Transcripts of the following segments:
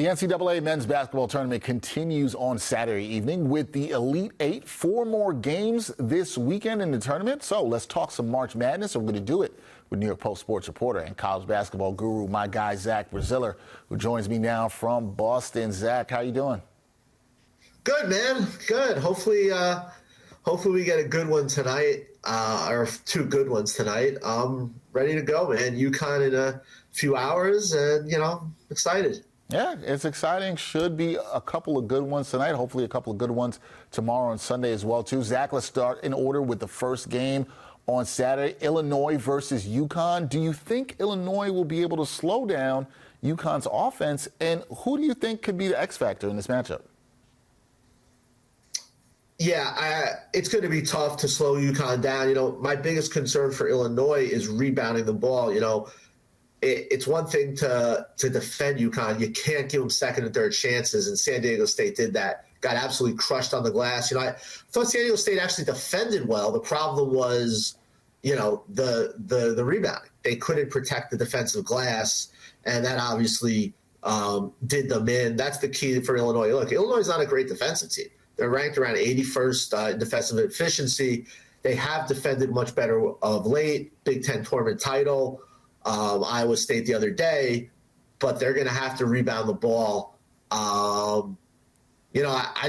The NCAA men's basketball tournament continues on Saturday evening with the Elite Eight. 4 more games this weekend in the tournament. So let's talk some March Madness. We're going to do it with New York Post sports reporter and college basketball guru, my guy, Zach Braziller, who joins me now from Boston. Zach, how you doing? Good, man. Good. Hopefully we get a good one tonight, or 2 good ones tonight. I'm ready to go, man. UConn in a few hours, and, excited. Yeah, it's exciting. Should be a couple of good ones tonight. Hopefully a couple of good ones tomorrow and Sunday as well, too. Zach, let's start in order with the first game on Saturday, Illinois versus UConn. Do you think Illinois will be able to slow down UConn's offense? And who do you think could be the X factor in this matchup? Yeah, it's going to be tough to slow UConn down. My biggest concern for Illinois is rebounding the ball. It's one thing to defend UConn. You can't give them second and third chances, and San Diego State did that. Got absolutely crushed on the glass. I thought San Diego State actually defended well. The problem was, the rebounding. They couldn't protect the defensive glass, and that obviously did them in. That's the key for Illinois. Look, Illinois is not a great defensive team. They're ranked around 81st in defensive efficiency. They have defended much better of late. Big Ten tournament title. Iowa State the other day, but they're going to have to rebound the ball. I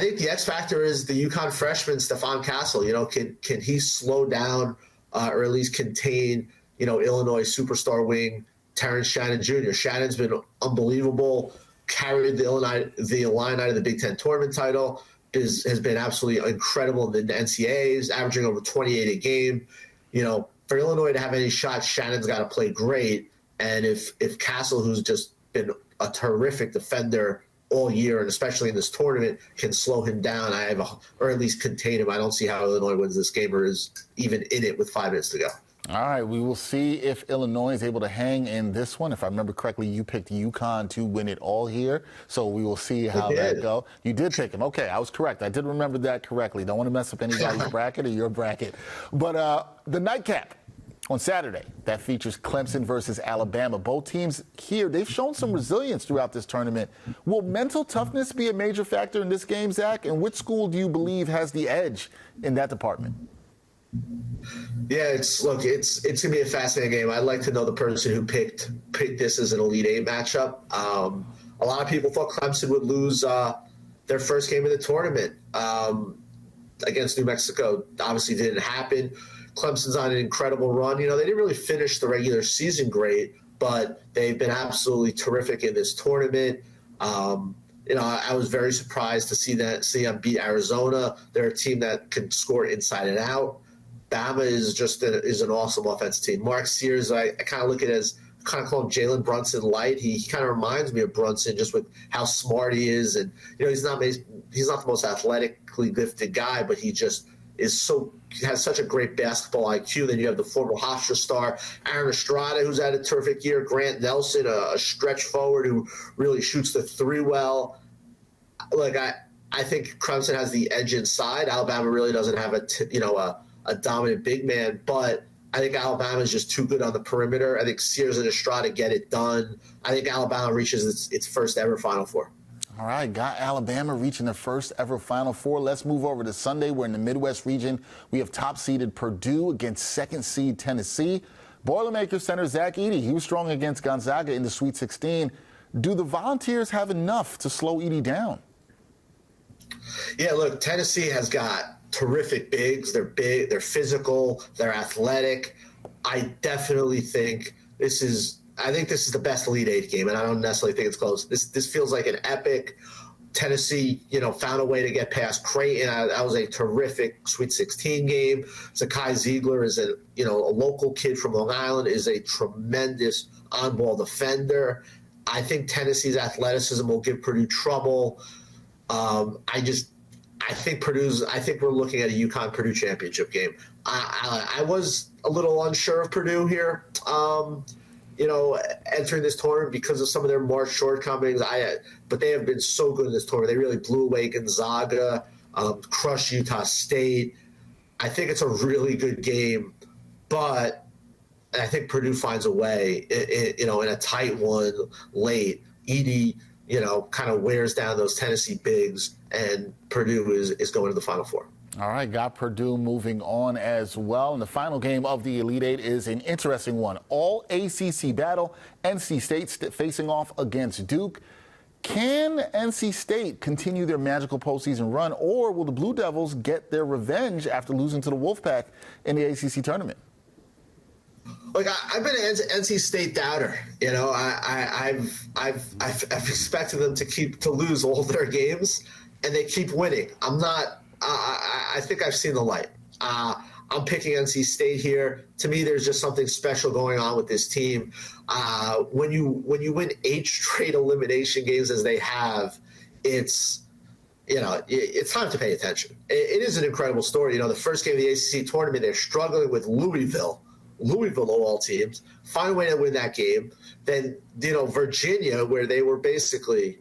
think the X factor is the UConn freshman, Stephon Castle. Can he slow down or at least contain, Illinois superstar wing Terrence Shannon Jr.? Shannon's been unbelievable, carried the Illini out of the Big Ten tournament title, has been absolutely incredible in the NCAAs, averaging over 28 a game. For Illinois to have any shots, Shannon's got to play great. And if Castle, who's just been a terrific defender all year, and especially in this tournament, can slow him down, or at least contain him, I don't see how Illinois wins this game or is even in it with 5 minutes to go. All right, we will see if Illinois is able to hang in this one. If I remember correctly, you picked UConn to win it all here, so we will see how that goes. You did pick him. Okay, I was correct. I did remember that correctly. Don't want to mess up anybody's bracket or your bracket. But the nightcap on Saturday, that features Clemson versus Alabama. Both teams here, they've shown some resilience throughout this tournament. Will mental toughness be a major factor in this game, Zach? And which school do you believe has the edge in that department? Yeah, it's going to be a fascinating game. I'd like to know the person who picked this as an Elite Eight matchup. A lot of people thought Clemson would lose their first game of the tournament against New Mexico. Obviously didn't happen. Clemson's on an incredible run. They didn't really finish the regular season great, but they've been absolutely terrific in this tournament. I was very surprised to see them beat Arizona. They're a team that can score inside and out. Bama is an awesome offense team. Mark Sears, I kind of look at it as call him Jalen Brunson light. He kind of reminds me of Brunson just with how smart he is, and he's not the most athletically gifted guy, but he just has such a great basketball IQ. Then you have the former Hofstra star Aaron Estrada, who's had a terrific year. Grant Nelson, a stretch forward who really shoots the three well. Look, I think Clemson has the edge inside. Alabama really doesn't have a dominant big man, but I think Alabama is just too good on the perimeter. I think Sears and Estrada get it done. I think Alabama reaches its first ever Final Four. All right, got Alabama reaching their first ever Final Four. Let's move over to Sunday. We're in the Midwest region. We have top-seeded Purdue against second-seed Tennessee. Boilermakers center Zach Edey, he was strong against Gonzaga in the Sweet 16. Do the Volunteers have enough to slow Edey down? Yeah, look, Tennessee has got terrific bigs. They're big, they're physical, they're athletic. I definitely think this is the best Elite Eight game, and I don't necessarily think it's close. This feels like an epic. Tennessee, found a way to get past Creighton. That was a terrific Sweet 16 game. Zakai Ziegler is a local kid from Long Island, is a tremendous on-ball defender. I think Tennessee's athleticism will give Purdue trouble. I think we're looking at a UConn-Purdue championship game. I was a little unsure of Purdue here, entering this tournament because of some of their March shortcomings. But they have been so good in this tournament. They really blew away Gonzaga, crushed Utah State. I think it's a really good game, but I think Purdue finds a way, in a tight one late. Edey kind of wears down those Tennessee bigs, and Purdue is going to the Final Four. All right, got Purdue moving on as well. And the final game of the Elite Eight is an interesting one. All ACC battle, NC State facing off against Duke. Can NC State continue their magical postseason run, or will the Blue Devils get their revenge after losing to the Wolfpack in the ACC tournament? Look, I've been an NC State doubter. I've expected them to lose all their games, and they keep winning. I think I've seen the light. I'm picking NC State here. To me, there's just something special going on with this team. When you win 8 straight elimination games as they have, it's time to pay attention. It is an incredible story. The first game of the ACC tournament, they're struggling with Louisville of all teams, find a way to win that game. Then, Virginia, where they were basically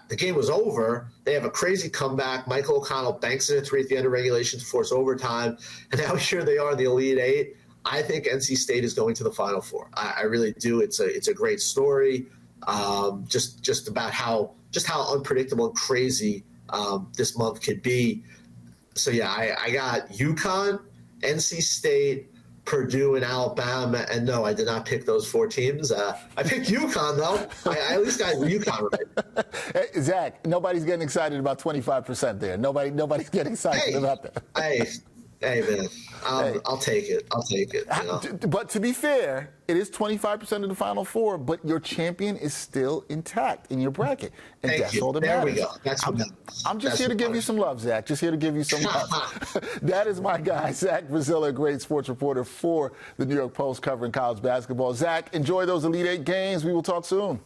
the game was over. They have a crazy comeback. Michael O'Connell banks in a 3 at the end of regulation to force overtime. And now here they are in the Elite Eight. I think NC State is going to the Final Four. I really do. It's a great story. Just about how unpredictable and crazy this month could be. So yeah, I got UConn, NC State, Purdue, and Alabama, and no, I did not pick those 4 teams. I picked UConn, though. I at least got UConn right. Hey, Zach, nobody's getting excited about 25% there. Nobody's getting excited about that. Hey, man, I'll take it. But to be fair, it is 25% of the Final Four, but your champion is still intact in your bracket. And that's all that matters. There we go. I'm just here to give you some love, Zach. Just here to give you some love. That is my guy, Zach Brazilla, great sports reporter for the New York Post covering college basketball. Zach, enjoy those Elite Eight games. We will talk soon.